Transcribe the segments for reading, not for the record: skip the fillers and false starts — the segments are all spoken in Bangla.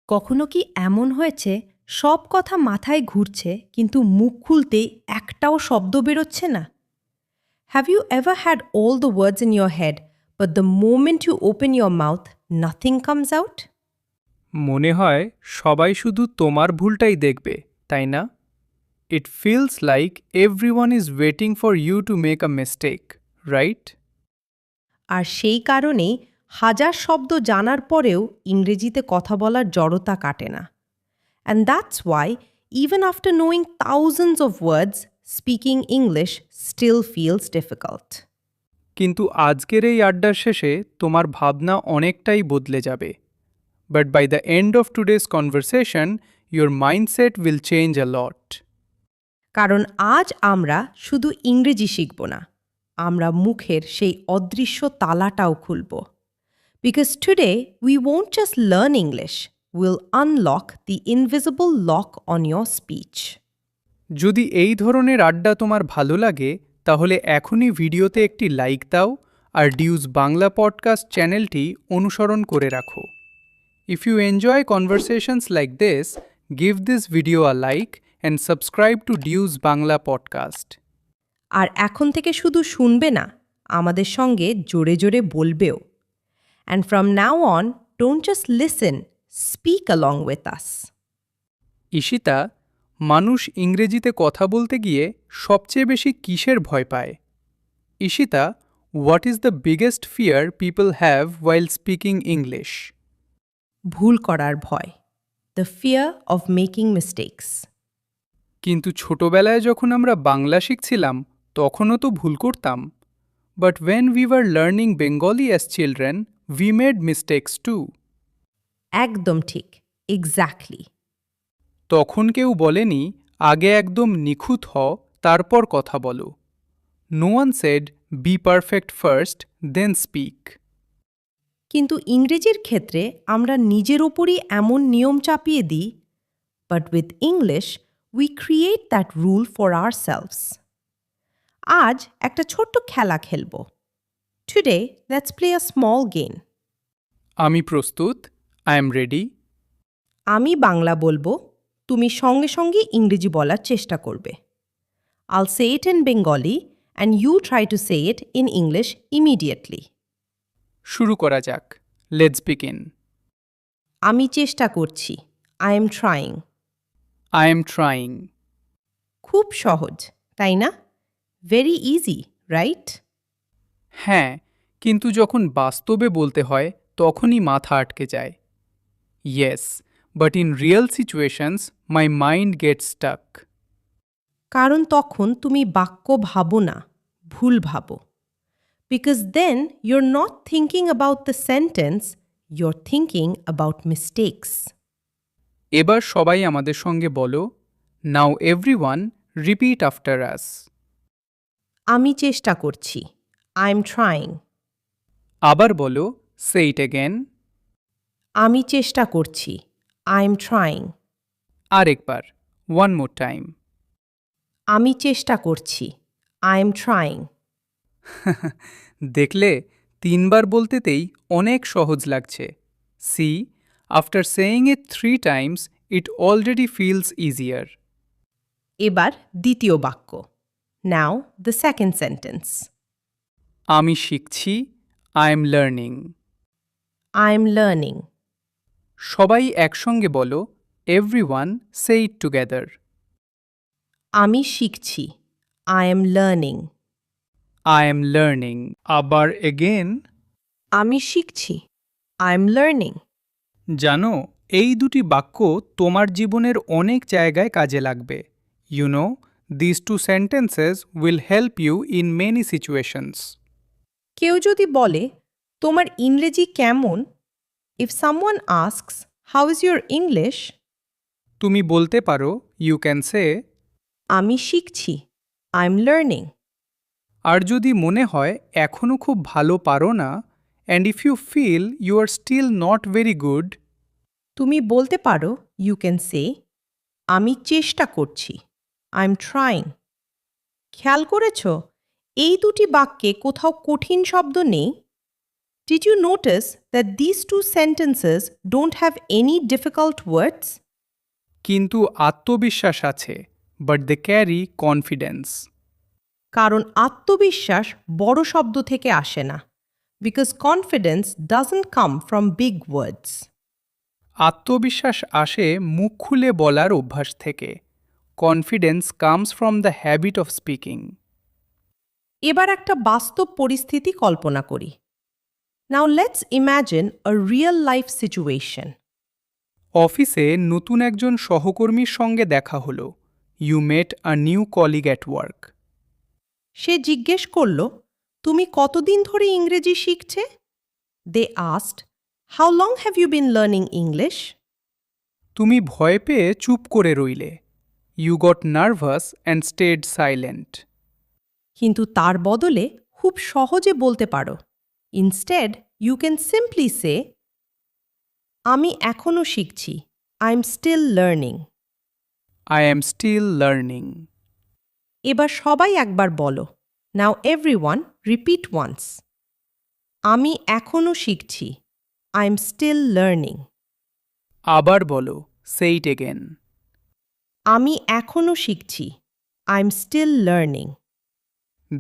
কখনো কি এমন হয়েছে সব কথা মাথায় ঘুরছে কিন্তু মুখ খুলতেই একটাও শব্দ বেরোচ্ছে না? Have you ever had all the words in your head but the moment you open your mouth nothing comes out? মনে হয় সবাই শুধু তোমার ভুলটাই দেখবে, তাই না? It feels like everyone is waiting for you to make a mistake, right? আর সেই কারণেই হাজার শব্দ জানার পরেও ইংরেজিতে কথা বলার জড়তা কাটে না। And that's why even after knowing thousands of words speaking English still feels difficult. কিন্তু আজকের এই আড্ডার শেষে তোমার ভাবনা অনেকটাই বদলে যাবে। But by the end of today's conversation, your mindset will change a lot. কারণ আজ আমরা শুধু ইংরেজি শিখব না, আমরা মুখের সেই অদৃশ্য তালাটাও খুলব। Because today we won't just learn English, will unlock the invisible lock on your speech. যদি এই ধরনের আড্ডা তোমার ভালো লাগে, তাহলে এখনই ভিডিওতে একটি লাইক দাও আর ডিউজ বাংলা পডকাস্ট চ্যানেলটি অনুসরণ করে রাখো। If you enjoy conversations like this, give this video a like and subscribe to Dues Bangla podcast. আর এখন থেকে শুধু শুনবে না, আমাদের সঙ্গে জোরে জোরে বলবেও। And from now on, don't just listen, speak along with us. Ishita, মানুষ ইংরেজিতে কথা বলতে গিয়ে সবচেয়ে বেশি কিসের ভয় পায়? Ishita, what is the biggest fear people have while speaking English? ভুল করার ভয়, the fear of making mistakes. কিন্তু ছোটবেলায় যখন আমরা বাংলা শিখছিলাম, তখনও তো ভুল করতাম। But when we were learning Bengali as children, we made mistakes too. একদম ঠিক, এক্স্যাক্টলি। তখন কেউ বলেনি আগে একদম নিখুঁত হও, তারপর কথা বলো। No one said be perfect first then speak. কিন্তু ইংরেজির ক্ষেত্রে আমরা নিজের ওপরই এমন নিয়ম চাপিয়ে দিই, but with English we create that rule for ourselves. আজ একটা ছোট্ট খেলা খেলব। Today let's play a small game. আমি প্রস্তুত, আই এম রেডি। আমি বাংলা বলবো, তুমি সঙ্গে সঙ্গে ইংরেজি বলার চেষ্টা করবে। I'll say it in Bengali and you try to say it in English immediately. শুরু করা যাক, লেটস বিগিন। আমি চেষ্টা করছি, I am trying. I am trying. খুব সহজ, তাই না? Very easy, right? হ্যাঁ, কিন্তু যখন বাস্তবে বলতে হয় তখনই মাথা আটকে যায়। Yes, but in real situations my mind gets stuck. কারণ তখন তুমি বাক্য ভাবো না, ভুল ভাবো। Because then you're not thinking about the sentence, you're thinking about mistakes. এবার সবাই আমাদের সঙ্গে বলো, now everyone repeat after us. আমি চেষ্টা করছি, আই এম ট্রাইং। আবার বলো, সে ইট অ্যাগেন। আমি চেষ্টা করছি, আই এম ট্রাইং। আরেকবার, ওয়ান মোর টাইম। আমি চেষ্টা করছি, আই এম ট্রাইং। দেখলে, তিনবার বলতেতেই অনেক সহজ লাগছে। See, after saying it 3 times it already feels easier. এবার দ্বিতীয় বাক্য। Now the second sentence. আমি শিখছি, I am learning. I am learning. সবাই একসঙ্গে বলো, এভরিওয়ান সে ইট টুগেদার। আমি শিখছি, I am learning. I am learning. আবার এগেন। আমি শিখছি, আই এম লার্নিং। জানো, এই দুটি বাক্য তোমার জীবনের অনেক জায়গায় কাজে লাগবে। You know, this two sentences will help you in many situations. কেউ যদি বলে, তোমার ইংরেজি কেমন? If someone asks, how is your English? তুমি বলতে পারো, ইউ ক্যান সে। আমি শিখছি, আই এম লার্নিং। আর যদি মনে হয় এখনও খুব ভালো পারো না, and if you feel you are still not very good, তুমি বলতে পারো, ইউ ক্যান সে, আমি চেষ্টা করছি, আই এম ট্রাইং। খেয়াল করেছ, এই দুটি বাক্যে কোথাও কঠিন শব্দ নেই। Did you notice that these two sentences don't have any difficult words? কিন্তু আত্মবিশ্বাস আছে, বাট দে ক্যারি কনফিডেন্স। কারণ আত্মবিশ্বাস বড় শব্দ থেকে আসে না। Because confidence doesn't come from big words. আত্মবিশ্বাস আসে মুখ খুলে বলার অভ্যাস থেকে। Confidence comes from the habit of speaking. এবার একটা বাস্তব পরিস্থিতি কল্পনা করি। Now let's imagine a real life situation. অফিসে নতুন একজন সহকর্মীর সঙ্গে দেখা হলো। You met a new colleague at work. সে জিজ্ঞেস করল, তুমি কতদিন ধরে ইংরেজি শিখছে? They asked, how long have you been learning English? তুমি ভয় পেয়ে চুপ করে রইলে। You got nervous and stayed silent. কিন্তু তার বদলে খুব সহজে বলতে পারো। Instead, you can simply say, আমি এখনো শিখছি। I'm still learning. I am still learning. এবার সবাই একবার বলো। Now everyone repeat once. আমি এখনো শিখছি। I'm still learning. আবার বলো, সে ইট এগেন। আমি এখনো শিখছি। I'm still learning.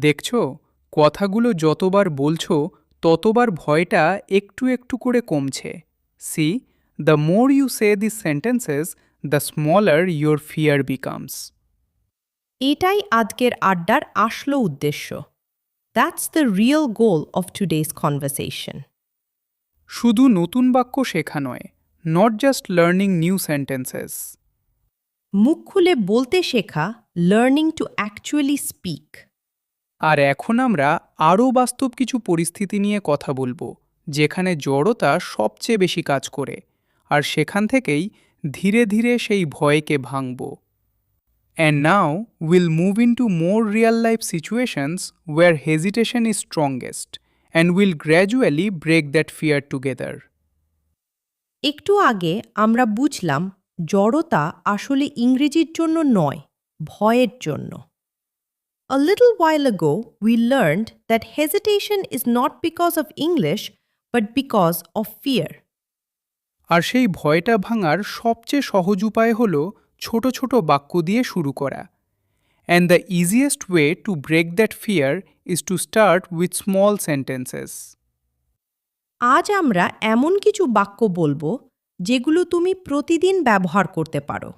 দেখছো, কথাগুলো যতবার বলছো ততবার ভয়টা একটু একটু করে কমছে। See, the more you say this sentences, the smaller your fear becomes. এটাই আজকের আড্ডার আসল উদ্দেশ্য। That's the real goal of today's conversation. শুধু নতুন বাক্য শেখা নয়, not just learning new sentences. মুখ খুলে বলতে শেখা, learning to actually speak. আর এখন আমরা আরও বাস্তব কিছু পরিস্থিতি নিয়ে কথা বলবো, যেখানে জড়তা সবচেয়ে বেশি কাজ করে, আর সেখান থেকেই ধীরে ধীরে সেই ভয়কে ভাঙব। And now we'll move into more real-life situations where hesitation is strongest, and we'll gradually break that fear together. একটু আগে আমরা বুঝলাম জড়তা আসলে ইংরেজির জন্য নয়, ভয়ের জন্য। A little while ago, we learned that hesitation is not because of English, but because of fear. আর সেই ভয়টা ভাঙার সবচেয়ে সহজ উপায় হল ছোট ছোট বাক্য দিয়ে শুরু করা। And the easiest way to break that fear is to start with small sentences. আজ আমরা এমন কিছু বাক্য বলবো যেগুলো তুমি প্রতিদিন ব্যবহার করতে পারো।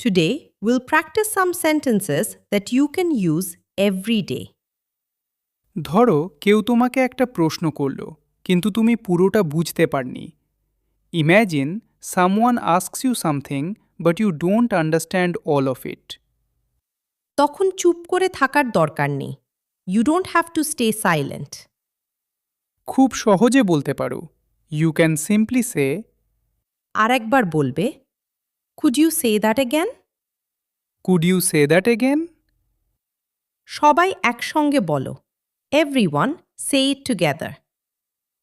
Today, we'll practice some sentences that you can use every day. ধরো কেউ তোমাকে একটা প্রশ্ন করলো, কিন্তু তুমি পুরোটা বুঝতে পারনি। Imagine someone asks you something, but you don't understand all of it. তখন চুপ করে থাকার দরকার নেই। You don't have to stay silent. খুব সহজে বলতে পারো। You can simply say, আরেকবার বলবে, Could you say that again? Could you say that again? সবাই একসঙ্গে বলো। Everyone say it together.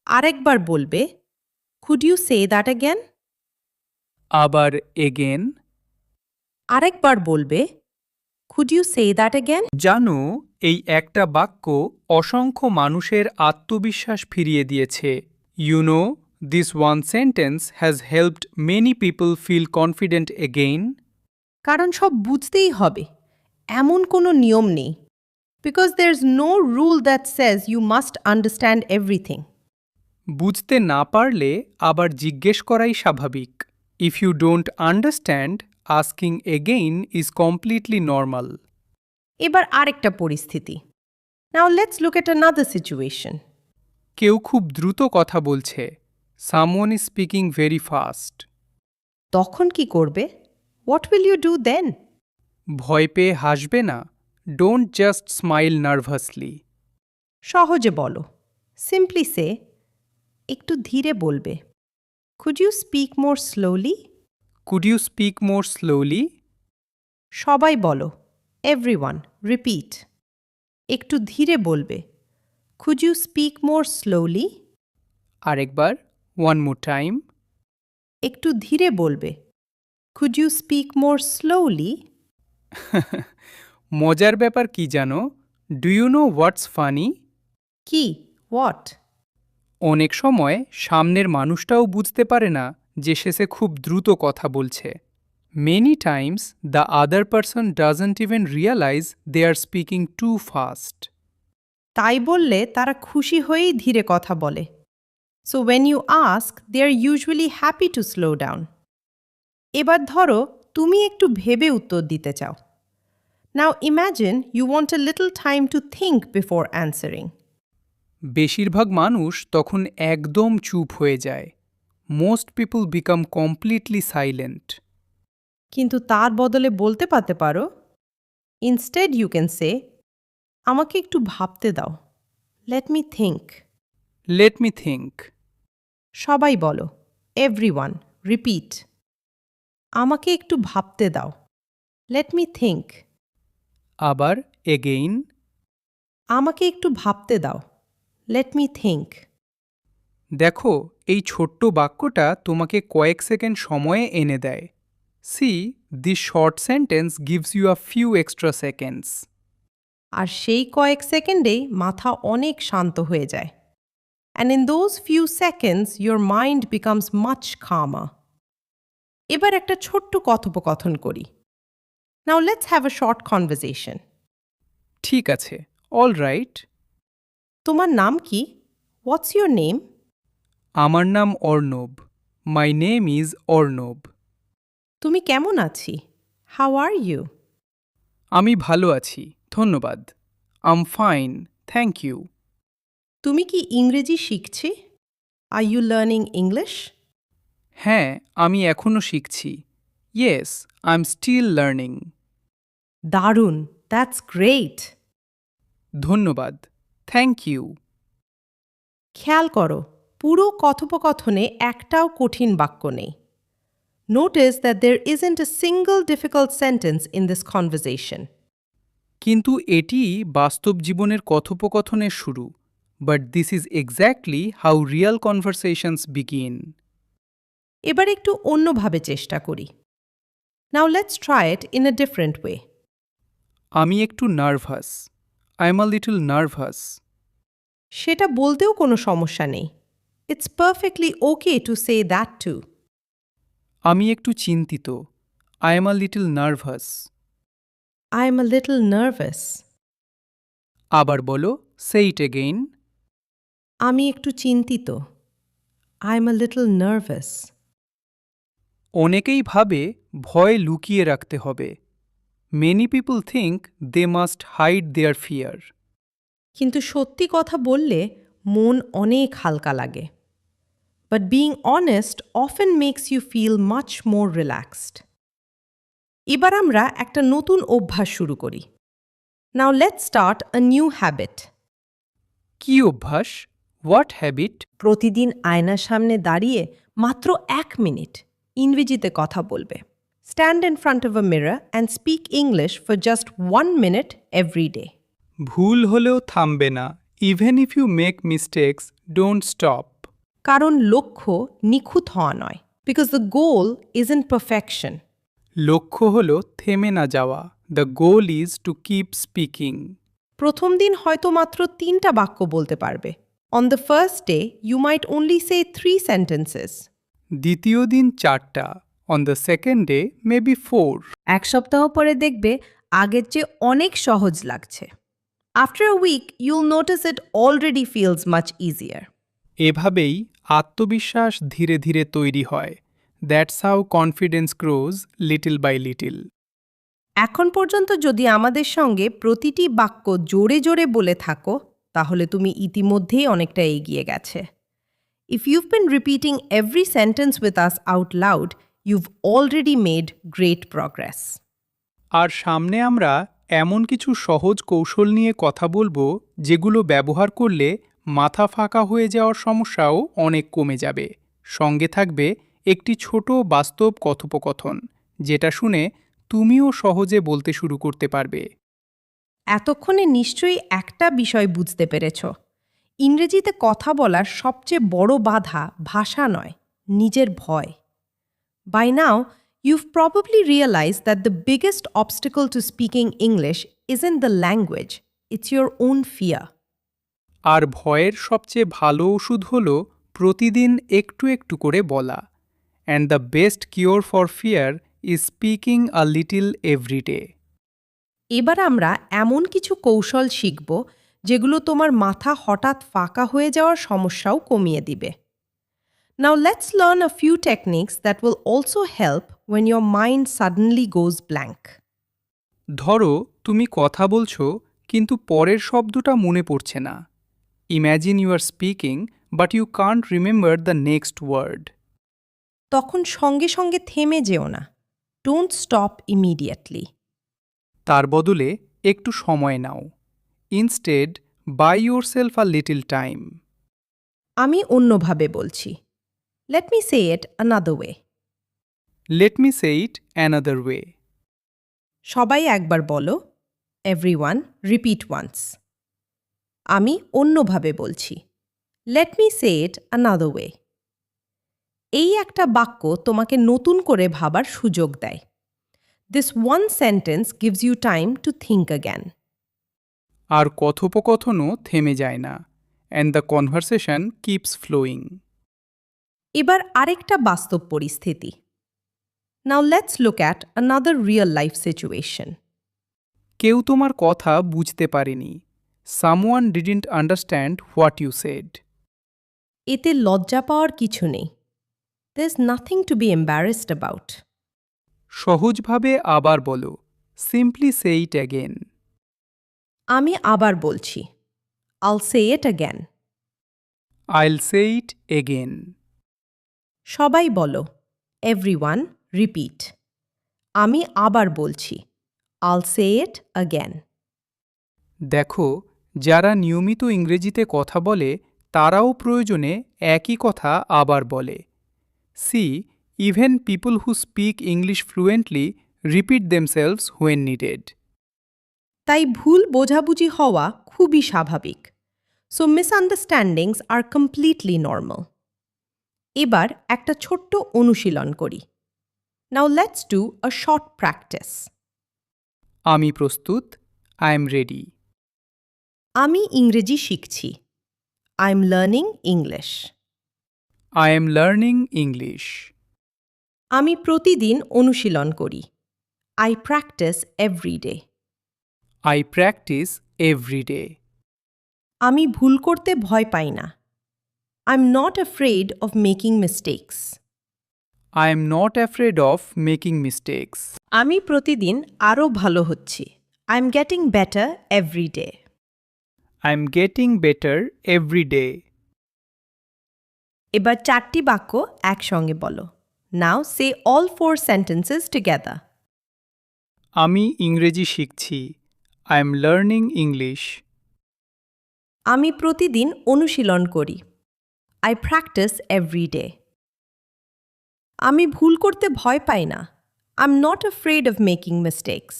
আরেকবার বলবে, Could you say that again? আবার again. আরেকবার বলবে, Could you say that again? জানো, এই একটা বাক্য অসংখ্য মানুষের আত্মবিশ্বাস ফিরিয়ে দিয়েছে। You know, this one sentence has helped many people feel confident again. কারণ সব বুঝতেই হবে, এমন কোনো নিয়ম নেই। Because there's no rule that says you must understand everything. বুঝতে না পারলে আবার জিজ্ঞেস করাই স্বাভাবিক। If you don't understand, asking again is completely normal. এবার আরেকটা পরিস্থিতি। Now let's look at another situation. কেউ খুব দ্রুত কথা বলছে। Someone is speaking very fast. তখন কি করবে? What will you do then? ভয় পেয়ে হাসবে না। Don't just smile nervously. সহজে বলো। Simply say, একটু ধীরে বলবে। Could you speak more slowly? Could you speak more slowly? সবাই বলো। Everyone, repeat. একটু ধীরে বলবে। Could you speak more slowly? আরেকবার, one more time. একটু ধীরে বলবে। Could you speak more slowly? মজার ব্যাপার কি জানো? Do you know what's funny? কি? What? অনেক সময় সামনের মানুষটাও বুঝতে পারে না যে সে খুব দ্রুত কথা বলছে। Many times the other person doesn't even realize they are speaking too fast. তাই বললে তারা খুশি হয়েই ধীরে কথা বলে। So when you ask, they are usually happy to slow down. এবার ধরো তুমি একটু ভেবে উত্তর দিতে চাও। Now imagine you want a little time to think before answering. বেশিরভাগ মানুষ তখন একদম চুপ হয়ে যায়। Most people become completely silent. কিন্তু তার বদলে বলতে পারতে পারো, Instead you can say, আমাকে একটু ভাবতে দাও। Let me think. Let me think. সবাই বলো, Everyone, repeat. আমাকে একটু ভাবতে দাও। Let me think. আবার again. আমাকে একটু ভাবতে দাও। Let me think. দেখো, এই ছোট্ট বাক্যটা তোমাকে কয়েক সেকেন্ড সময়ে এনে দেয়। See, this short sentence gives you a few extra seconds. আর সেই কয়েক সেকেন্ডেই মাথা অনেক শান্ত হয়ে যায়। And in those few seconds, your mind becomes much calmer. এবার একটা ছোট্ট কথোপকথন করি। Now let's have a short conversation. ঠিক আছে, all right. তোমার নাম কি? What's your name? আমার নাম Arnab. My name is Arnab. তুমি কেমন আছি? How are you? আমি ভালো আছি, ধন্যবাদ। I'm fine, thank you. তুমি কি ইংরেজি শিখছি? Are you learning English? হ্যাঁ, আমি এখনো শিখছি। Yes, I'm still learning. দারুণ! That's great! ধন্যবাদ, thank you. খেয়াল করো, পুরো কথোপকথনে একটাও কঠিন বাক্য নেই। Notice that there isn't a single difficult sentence in this conversation. কিন্তু এটি বাস্তব জীবনের কথোপকথনের শুরু। But this is exactly how real conversations begin. এবার একটু অন্যভাবে চেষ্টা করি। Now let's try it in a different way. আমি একটু nervous. I'm a little nervous. সেটা বলতেও কোনো সমস্যা নেই। It's perfectly okay to say that too. আমি একটু চিন্তিত। I am a little nervous. I am a little nervous. আবার বলো, say it again. আমি একটু চিন্তিত। I am a little nervous. অনেকেই ভাবে ভয় লুকিয়ে রাখতে হবে। Many people think they must hide their fear. কিন্তু সত্যি কথা বললে মন অনেক হালকা লাগে। But being honest often makes you feel much more relaxed. এবার আমরা একটা নতুন অভ্যাস শুরু করি। Now let's start a new habit. কি অভ্যাস? What habit? প্রতিদিন আয়নার সামনে দাঁড়িয়ে মাত্র 1 মিনিট ইংরেজিতে কথা বলবে। Stand in front of a mirror and speak English for just 1 minute every day. ভুল হলেও থামবে না। Even if you make mistakes, don't stop. কারণ লক্ষ্য নিখুঁত হওয়া নয়। Because the goal isn't perfection. লক্ষ্য হলো থেমে না যাওয়া। The goal is to keep speaking. প্রথম দিন হয়তো মাত্র 3টা বাক্য বলতে পারবে। On the first day, you might only say 3 sentences. দ্বিতীয় দিন 4টা। On the second day, maybe 4. এক সপ্তাহ পরে দেখবে আগের চেয়ে অনেক সহজ লাগছে। After a week, you'll notice it already feels much easier. এভাবেই আত্মবিশ্বাস ধীরে ধীরে তৈরি হয়। That's how confidence grows little by little. এখন পর্যন্ত যদি আমাদের সঙ্গে প্রতিটি বাক্য জোরে জোরে বলে থাকো তাহলে তুমি ইতিমধ্যেই অনেকটা এগিয়ে গেছে। If you've been repeating every sentence with us out loud, you've already made great progress. আর সামনে আমরা এমন কিছু সহজ কৌশল নিয়ে কথা বলবো যেগুলো ব্যবহার করলে মাথা ফাঁকা হয়ে যাওয়ার সমস্যাও অনেক কমে যাবে। সঙ্গে থাকবে একটি ছোট বাস্তব কথোপকথন, যেটা শুনে তুমিও সহজে বলতে শুরু করতে পারবে। এতক্ষণে নিশ্চয়ই একটা বিষয় বুঝতে পেরেছ। ইংরেজিতে কথা বলার সবচেয়ে বড় বাধা ভাষা নয়, নিজের ভয়। By now, you've probably realized that the biggest obstacle to speaking English isn't the language, it's your own fear. আর ভয়ের সবচেয়ে ভালো ওষুধ হল প্রতিদিন একটু একটু করে বলা। And the best cure for fear is speaking a little every day. এবার আমরা এমন কিছু কৌশল শিখব যেগুলো তোমার মাথা হঠাৎ ফাঁকা হয়ে যাওয়ার সমস্যাও কমিয়ে দিবে। Now let's learn a few techniques that will also help when your mind suddenly goes blank. ধরো তুমি কথা বলছো কিন্তু পরের শব্দটা মনে পড়ছে না। Imagine you are speaking but you can't remember the next word. তখন সঙ্গে সঙ্গে থেমে যেও না। Don't stop immediately. তার বদলে একটু সময় নাও। Instead buy yourself a little time. আমি অন্যভাবে বলছি। Let me say it another way. Let me say it another way. সবাই একবার বলো। Everyone repeat once. আমি অন্যভাবে বলছি। Let me say it another way. এই একটা বাক্য তোমাকে নতুন করে ভাবার সুযোগ দেয়। This one sentence gives you time to think again. আর কথোপকথনও থেমে যায় না। And the conversation keeps flowing. এবার আরেকটা বাস্তব পরিস্থিতি। Now let's look at another real life situation. কেউ তোমার কথা বুঝতে পারেনি। Someone didn't understand what you said. এতে লজ্জা পাওয়ার কিছু নেই। There's nothing to be embarrassed about. সহজভাবে আবার বলো। Simply say it again. আমি আবার বলছি। I'll say it again. আইল সে ইট এগেন। সবাই বলো। Everyone repeat. আমি আবার বলছি। I'll say it again. দেখো, যারা নিয়মিত ইংরেজিতে কথা বলে তারাও প্রয়োজনে একই কথা আবার বলে। See, even people who speak English fluently repeat themselves when needed. তাই ভুল বোঝাবুঝি হওয়া খুবই স্বাভাবিক। So misunderstandings are completely normal. এবার একটা ছোট্ট অনুশীলন করি। Now let's do a short practice. আমি প্রস্তুত। I am ready. আমি ইংরেজি শিখছি। I'm learning English. I am learning English. আমি প্রতিদিন অনুশীলন করি। I practice every day. I practice every day. আমি ভুল করতে ভয় পাই না। I'm not afraid of making mistakes. I am not afraid of making mistakes. আমি প্রতিদিন আরও ভালো হচ্ছি। I'm getting better every day. I am getting better every day. এবার 4টি বাক্য একসঙ্গে বলো। Now say all 4 sentences together. আমি ইংরেজি শিখছি। I am learning English. আমি প্রতিদিন অনুশীলন করি। I practice every day. আমি ভুল করতে ভয় পাই না। I'm not afraid of making mistakes.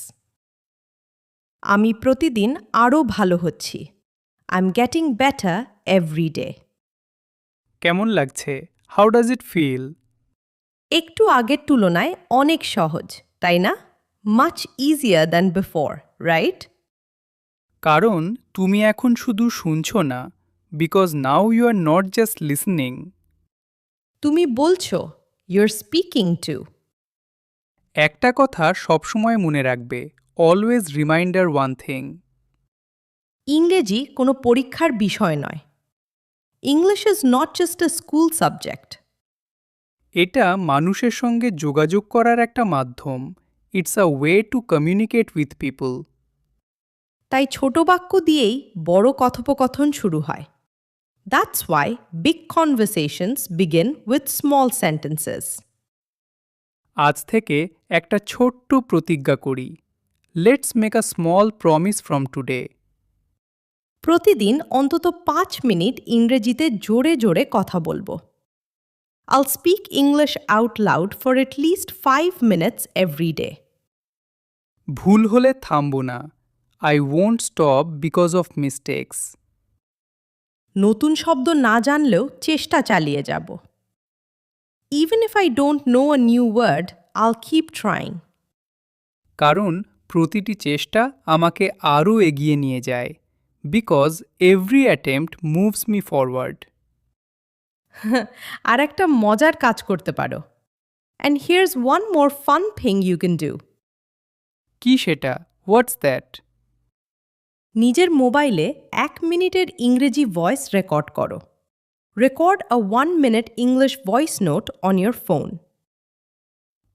আমি প্রতিদিন আরও ভালো হচ্ছি। I'm getting better every day. কেমন লাগছে? How does it feel? একটু আগের তুলনায় অনেক সহজ, তাই না? Much easier than before, right? কারণ তুমি এখন শুধু শুনছো না, because now you are not just listening. তুমি বলছো, you're speaking to. একটা কথা সবসময় মনে রাখবে, অলওয়েজ রিমাইন্ডার ওয়ান থিং। ইংরেজি কোনো পরীক্ষার বিষয় নয়। English is not just a school subject. এটা মানুষের সঙ্গে যোগাযোগ করার একটা মাধ্যম। It's a way to communicate with people. তাই ছোট বাক্য দিয়েই বড় কথোপকথন শুরু হয়। That's why big conversations begin with small sentences. আজ থেকে একটা ছোট্ট প্রতিজ্ঞা করি। Let's make a small promise from today. প্রতিদিন অন্তত 5 মিনিট ইংরেজিতে জোরে জোরে কথা বলবো। I'll speak English out loud for at least 5 minutes every day. ভুল হলে থামবো না। I won't stop because of mistakes. নতুন শব্দ না জানলেও চেষ্টা চালিয়ে যাব। Even if I don't know a new word, I'll keep trying. কারণ প্রতিটি চেষ্টা আমাকে আরও এগিয়ে নিয়ে যায়। because every attempt moves me forward. আর একটা মজার কাজ করতে পারো। And here's one more fun thing you can do. কি সেটা? What's that? নিজের মোবাইলে 1 মিনিটের ইংরেজি ভয়েস রেকর্ড করো। Record a 1-minute English voice note on your phone.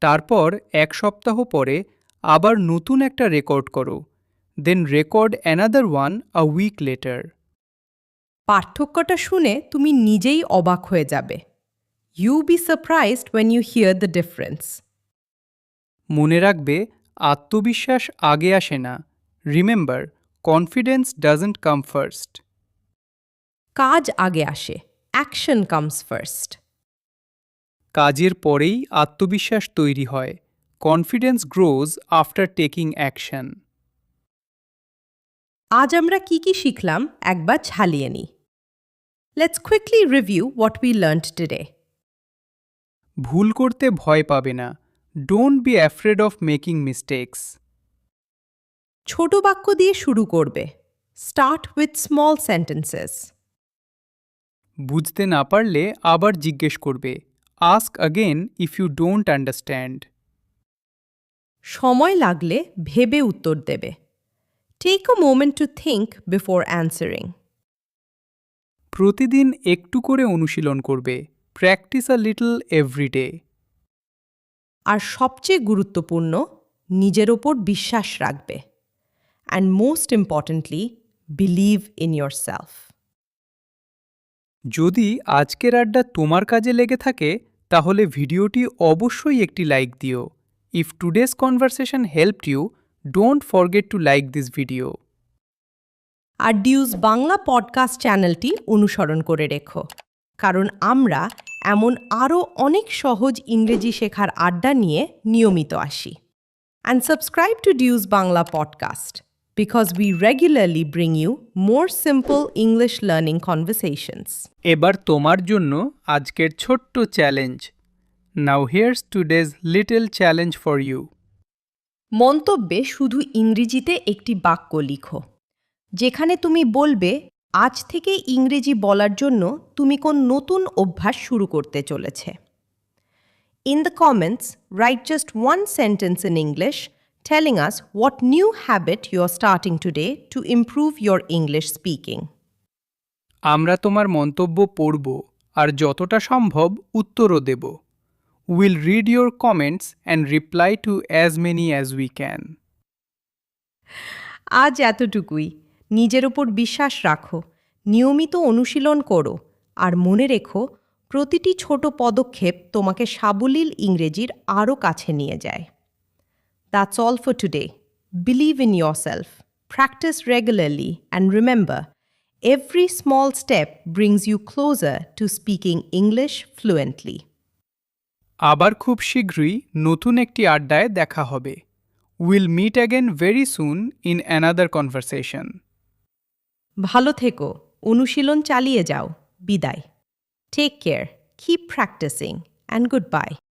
তারপর 1 সপ্তাহ পরে আবার নতুন একটা রেকর্ড করো। Then record another one a week later. পার্থক্যটা শুনে তুমি নিজেই অবাক হয়ে যাবে। You be surprised when you hear the difference. মনে রাখবে, আত্মবিশ্বাস আগে আসে না। Remember, confidence doesn't come first. কাজ আগে আসে। Action comes first. কাজের পরেই আত্মবিশ্বাস তৈরি হয়। Confidence grows after taking action. আজ আমরা কি কি শিখলাম একবার ঝালিয়ে নিই। Let's quickly review what we learned today. ভুল করতে ভয় পাবে না। Don't be afraid of making mistakes. ছোট বাক্য দিয়ে শুরু করবে। Start with small sentences. বুঝতে না পারলে আবার জিজ্ঞেস করবে। Ask again if you don't understand. সময় লাগলে ভেবে উত্তর দেবে। Take a moment to think before answering. প্রতিদিন একটু করে অনুশীলন করবে। Practice a little every day. আর সবচেয়ে গুরুত্বপূর্ণ, নিজের ওপর বিশ্বাস রাখবে। And most importantly, believe in yourself. যদি আজকের আড্ডা তোমার কাজে লেগে থাকে তাহলে ভিডিওটি অবশ্যই একটি লাইক দিও। If today's conversation helped you, don't forget to like this video. আর ডিউজ বাংলা পডকাস্ট চ্যানেলটি অনুসরণ করে রেখো, কারণ আমরা এমন আরও অনেক সহজ ইংরেজি শেখার আড্ডা নিয়ে নিয়মিত আসি। And subscribe to dues Bangla podcast because we regularly bring you more simple English learning conversations. এবার তোমার জন্য আজকের ছোট্ট challenge. Now here's today's little challenge for you. মন্তব্যে শুধু ইংরেজিতে একটি বাক্য লিখো, যেখানে তুমি বলবে আজ থেকে ইংরেজি বলার জন্য তুমি কোন নতুন অভ্যাস শুরু করতে চলেছে। In the comments, write just one sentence in English telling us what new habit you are starting today to improve your English speaking. আমরা তোমার মন্তব্য পড়ব আর যতটা সম্ভব উত্তরও দেব। We'll read your comments and reply to as many as we can. আজ এতটুকুই। নিজের ওপর বিশ্বাস রাখো, নিয়মিত অনুশীলন করো, আর মনে রেখো প্রতিটি ছোট পদক্ষেপ তোমাকে সাবলীল ইংরেজির আরও কাছে নিয়ে যায়। That's all for today. Believe in yourself, practice regularly, and remember, every small step brings you closer to speaking English fluently. আবার খুব শীঘ্রই নতুন একটি আড্ডায় দেখা হবে। We'll meet again very soon in another conversation. ভালো থেকো, অনুশীলন চালিয়ে যাও। বিদায়। Take care, keep practicing, and goodbye.